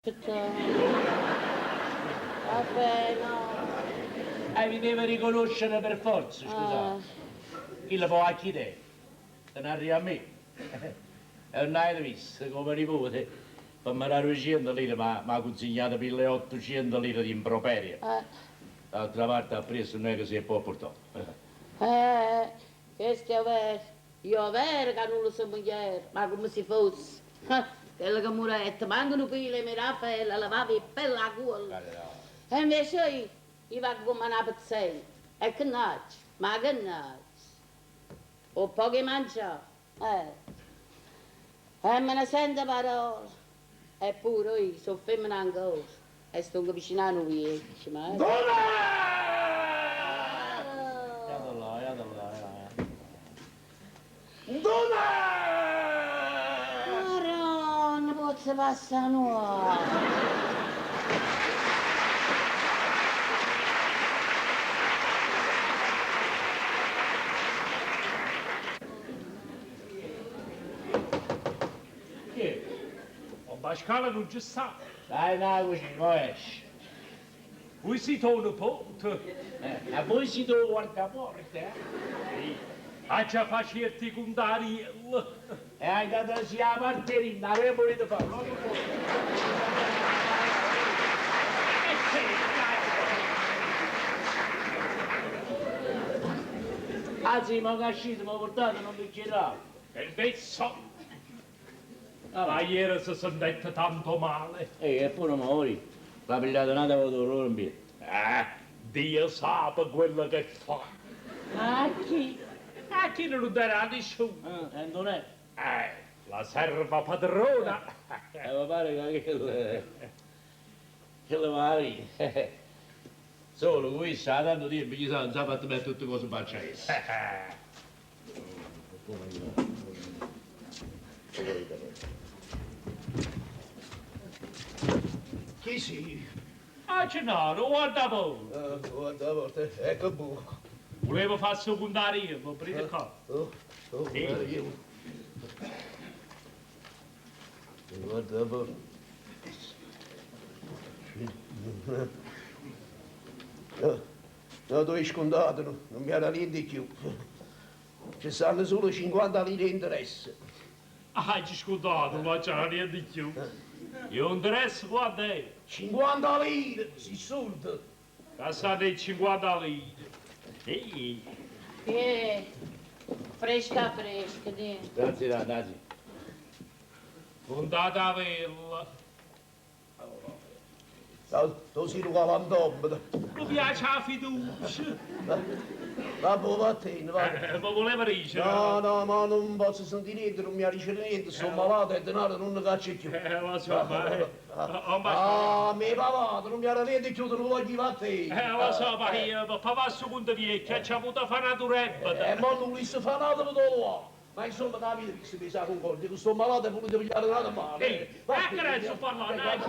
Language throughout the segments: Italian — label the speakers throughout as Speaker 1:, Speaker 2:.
Speaker 1: Vabbè, no.
Speaker 2: Mi deve riconoscere per forza, scusate. Chi la può anche te? Se ne arriva a me. E non hai visto come nipote. Fammi la 200 lire, ma mi ha consegnato per le 800 lire di improperio. D'altra parte ha preso non è che si può portare.
Speaker 1: Questo è vero. Io è vero che non lo so mogliere, ma come se fosse. Quello che murette, mancano pile, mi Raffaella, lavavi per la gola. E invece io vado come una pezzella. E che nacci, ma che nacci. Ho pochi mangiare. E me ne sento parole. Eppure io sono femmina ancora. E sto vicino a noi, ma... Maronna, pozza passa nuova.
Speaker 2: Che?
Speaker 3: O Başkan'a non ci sta.
Speaker 2: Dai, dai, come esci?
Speaker 3: Voi siete un ponte.
Speaker 2: A voi si dove guarda porta,
Speaker 3: Ha già facciati i contari.
Speaker 2: E hai dato sia la parterina, avevo volito farlo. Anzi, ma cascito, mi portate, non mi giravo.
Speaker 3: E adesso. Ma ieri si sono detto tanto male.
Speaker 2: Eppure muori. La pigliata nata con dolore in piedi.
Speaker 3: Dio sa quello che fa.
Speaker 2: A chi?
Speaker 3: A chi non darà nessuno?
Speaker 2: E non è?
Speaker 3: La serva padrona.
Speaker 2: Mi pare che le mari. Solo questo, ha tanto tempo, gli sa, non sa fatto mettere tutte cose in faccia a essa.
Speaker 4: Chi sì?
Speaker 3: Ah, Gennaro, guarda voi.
Speaker 4: Guarda, guarda, ecco buco.
Speaker 3: Volevo farsi un contare io, ma prima qua.
Speaker 4: Guarda io. Guarda, guarda. No, tu hai scontato, non mi era niente di più. Ci stanno solo 50 lire di interesse.
Speaker 3: Ah, ci scusato, ma c'era niente di più. Io interesse, guarda,
Speaker 4: 50 lire, si sordo.
Speaker 3: passate i 50 lire.
Speaker 1: Fresca, fresca, di.
Speaker 2: Grazie, grazie.
Speaker 3: Contate a vella.
Speaker 4: Tu sei un galantombo.
Speaker 3: Mi piace la fiducia.
Speaker 4: Va a te, va.
Speaker 3: Ma voleva dicere?
Speaker 4: No, ma non posso sentire niente, non mi arriva niente, sono malato e denaro non ne caccio più.
Speaker 3: Lo so, ma...
Speaker 4: mi pavato, non mi era niente più, non voglio a te.
Speaker 3: Lo so, ma io, pavasso conto vecchio, ci ha avuto a fare una turebba.
Speaker 4: Ma non li si fa nada per lo ma insomma, la vita che si mi sa concordi, che sto malato e volete pigliare nada male.
Speaker 3: Ma che ne so parlare, dai,
Speaker 1: Non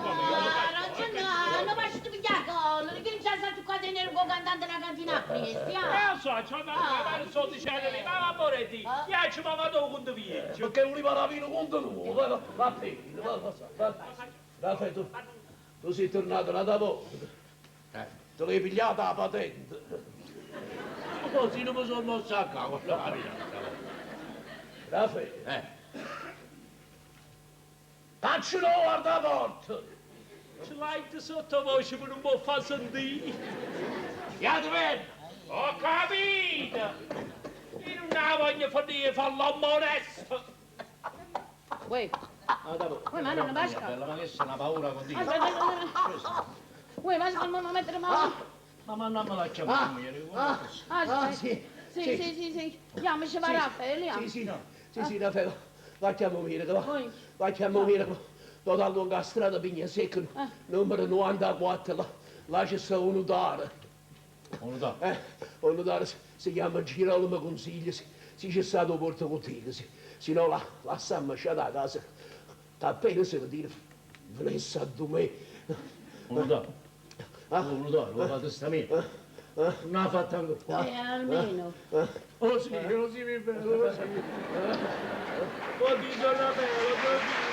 Speaker 1: faccio pigliare con, che non c'è stato qua tenere un cantante nella cantina a presti,
Speaker 3: lo so, c'ho andato, sto dicendo, ma amoretti, io ci vado conto vecchio.
Speaker 4: Perché non li va la vino conto nuovo, va bene, va tu sei tornato una da poco, te l'hai pigliata la patente.
Speaker 2: Così non mi sono mosso a capo, guarda.
Speaker 4: Raffaele, faccelo guarda la porta.
Speaker 3: Ce l'hai sottovoce per non può far sentire.
Speaker 4: Chiate bene.
Speaker 3: Ho capito. Io non la voglio farlo ammonesto.
Speaker 1: Uè, ma non basta.
Speaker 2: Ma che sei una paura così?
Speaker 1: Uè, ma non mettere mano.
Speaker 2: Ma non me la chiamo
Speaker 1: Sì. Chiamaci va Raffaele,
Speaker 4: Sì, Raffaele, va a chiamare, va a chiamare. Dalla lunga strada Pigna Secca, numero 94, là c'è sta un udare.
Speaker 2: Un udare?
Speaker 4: Un udare si chiama Girolamo Consiglio, si c'è stato porta contento, se no la stiamo lasciata a casa, appena se lo dire, venisse a me.
Speaker 2: Un udare? Un udare, lo fa testamento? Non ha fatto ancora.
Speaker 1: Almeno.
Speaker 2: Oh sì, mi bello, oh sì. Oh, ti sono bello,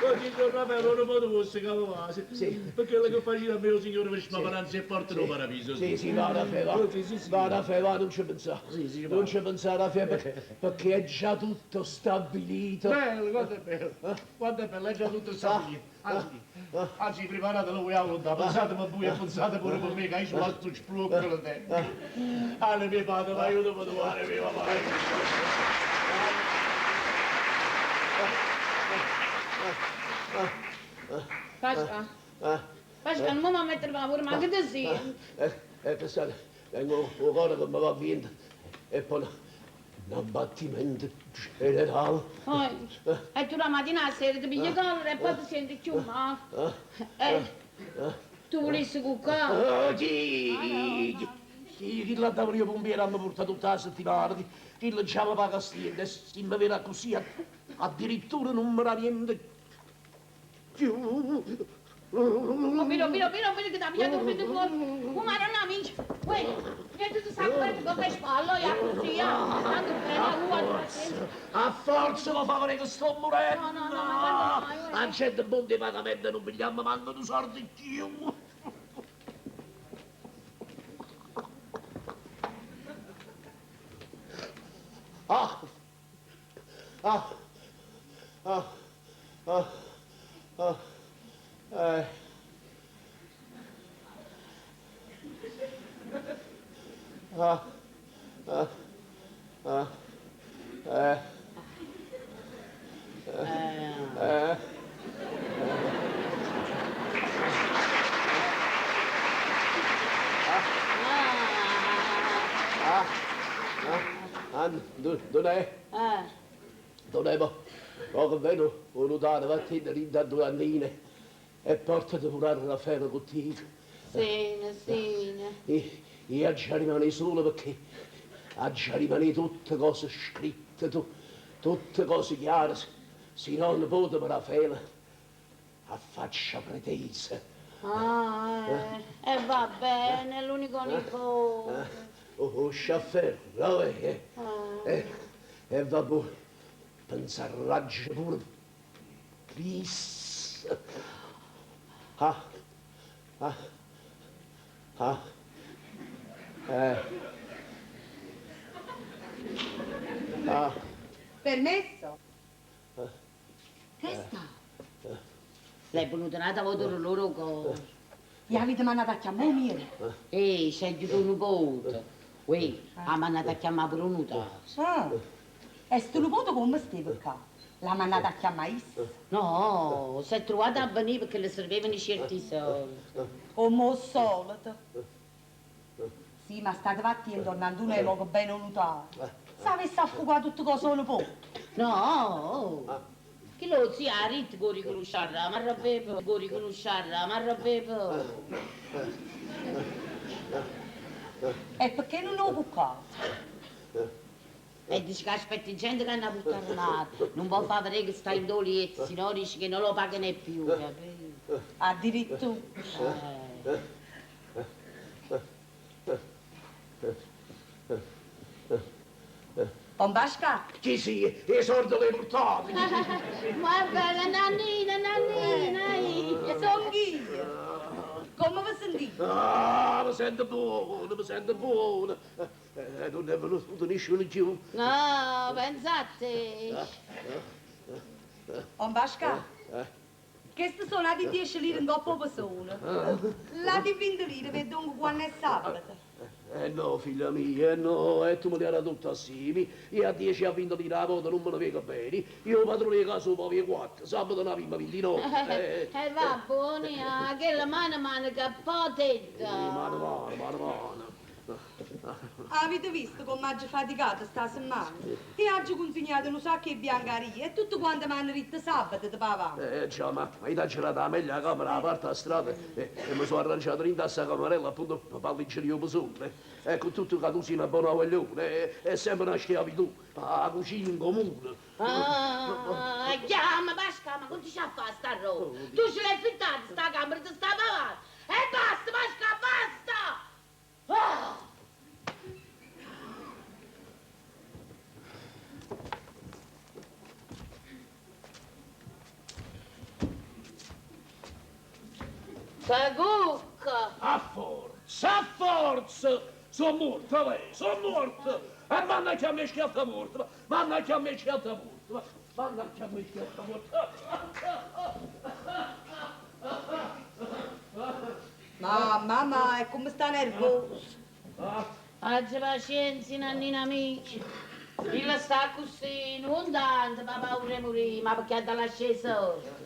Speaker 2: Così Don Raffaele non potevo scavare, perché quello che faceva a me il signore Vespa Paranzi e porta il paradiso.
Speaker 4: Sì, va Raffaele, non ci pensare. Non ci pensare, Raffaele, perché è già tutto stabilito.
Speaker 2: Bello, quanto è bello, è già tutto stabilito. Anzi, preparatelo voi a volontà, pensate per voi e pensate pure per me, che io sono altro splocco con la terra. Alle mie padre, l'aiuto per trovare mia mamma.
Speaker 1: Pasqua? Pasqua, non mi mettere paura, ma che ti sia?
Speaker 4: Pensate, vengo un cuore che mi va via e poi un abbattimento generale.
Speaker 1: E tu la mattina a sera ti pigli colore e poi ti senti più male. Tu volessi cuccare?
Speaker 4: Chi l'andavo io pompiere hanno portato tutta la settimana, chi lo chiama per Castiglione, se mi viene così, addirittura non mi era niente più.
Speaker 1: Mira, che ti ha pigliato un pito fuori. Ma non amici, uè, niente ti sa quello che fai spallo, ya così, tanto bene,
Speaker 4: A forza lo fa che sto morendo.
Speaker 1: No.
Speaker 4: Non c'è del buon di pagamento, non pigliamo manco due soldi più. Non è, ma che vedo, ho notato, vattene lì da 2 annine e portati pure a Raffaele contigo.
Speaker 1: Sì.
Speaker 4: Io già rimane solo perché già rimane tutte cose scritte, tutte cose chiare, se non nipote per Raffaele a faccia pretesa.
Speaker 1: E va bene, l'unico nipote.
Speaker 4: Sciafferro, e vabbè, pensarraggia pure, please.
Speaker 5: Permesso?
Speaker 1: Che sta? L'hai venuta nata a vedere loro cose.
Speaker 5: Gli avete mandato a chiamare mio?
Speaker 1: Scegli tu nipote. Uè, ha mandato a chiamare pure un notaio.
Speaker 5: E sto nipote come stava qua? L'ha mandato a chiamare issa?
Speaker 1: No, si è trovata a venire perché le servivano certi soldi.
Speaker 5: Come al solito. Sì, ma state attenti, tornando è poco bene notaio. Se avesse affugato tutte cose al nipote.
Speaker 1: No, che lo zia Rit che riconoscerà, ma rappepo, che riconoscerà, ma rappepo.
Speaker 5: E perché non lo buccato?
Speaker 1: E dice che aspetti gente che hanno a buttare là, non può far vedere che sta in dolietto, se no dice che non lo pagano più, capito?
Speaker 5: Addirittura. Bombasca?
Speaker 4: Sì, i soldi li portati.
Speaker 1: Ma bella Nannina,
Speaker 5: Sono io. Come vi sentite?
Speaker 4: Mi sento buono. Non è venuto nessuno giù.
Speaker 1: no, pensate.
Speaker 5: Bombasca? Queste sono le 10 lire in coppa persona. La di 20 lire per dunque quando è sabato.
Speaker 4: No, figlia mia, no, e tu me ne hai tutto assieme. Io a 10 a 20 lire a volta non me ne vengo bene. Io padrone di casa poi 4, sabato non avevo 29.
Speaker 1: Va buoni, che la mano cappotetta.
Speaker 4: Mano.
Speaker 5: Avete visto come oggi faticato sta settimana? E oggi consegnato un sacco di biancheria e tutto quanto mi hanno detto sabato di pavare.
Speaker 4: Già, ma io ho girato la meglio la camera, la parte della strada e mi sono arrangiato in tassa camerella appunto per palliggere io per sopra. Ecco, tutto che tu sei una buona guaglione, è sempre una schiavitù, la cucina in comune.
Speaker 1: Chiama, Pasca, ma come ti fa fare sta roba? Tu ce l'hai fittata sta camera, ti sta pavando. E basta, Pasca, basta! Sagucca!
Speaker 4: A forza! Sono morto, lei, sono morto! E manna che a me schialta morto, manna che a me schialta morto, manna che a me schialta morto.
Speaker 5: Mamma, e come sta nervoso?
Speaker 1: Oggi pazienza, nannini amici. Il sta così, non tanto, ma paura di morire, ma perché è dall'ascensore.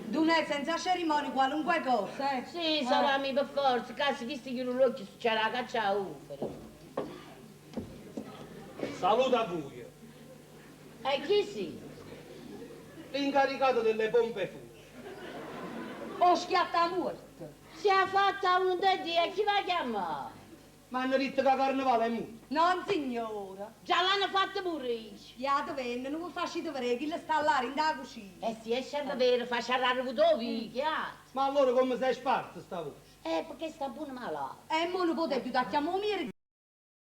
Speaker 5: Dunque, senza cerimonie, qualunque cosa, eh?
Speaker 1: Sì, salami per forza, casi visti che non l'occhio c'è la caccia a ufere.
Speaker 6: Saluta a voi,
Speaker 1: E chi sì?
Speaker 6: l'incaricato delle pompe fuori.
Speaker 5: O schiatta morto.
Speaker 1: Si è fatta un dedì e chi va a chiamare?
Speaker 6: Ma hanno detto che carnevale è muto.
Speaker 5: Non signora.
Speaker 1: Già l'hanno fatto pure.
Speaker 5: Ya dovenne, non faccio dovere, chi le sta là in da cucina.
Speaker 1: E si esce da bere, fa sciarrare vudovi, chiaro.
Speaker 6: Ma allora come sei sparso sta voce?
Speaker 1: Perché sta pure malato.
Speaker 5: E mo non potete più da chiamare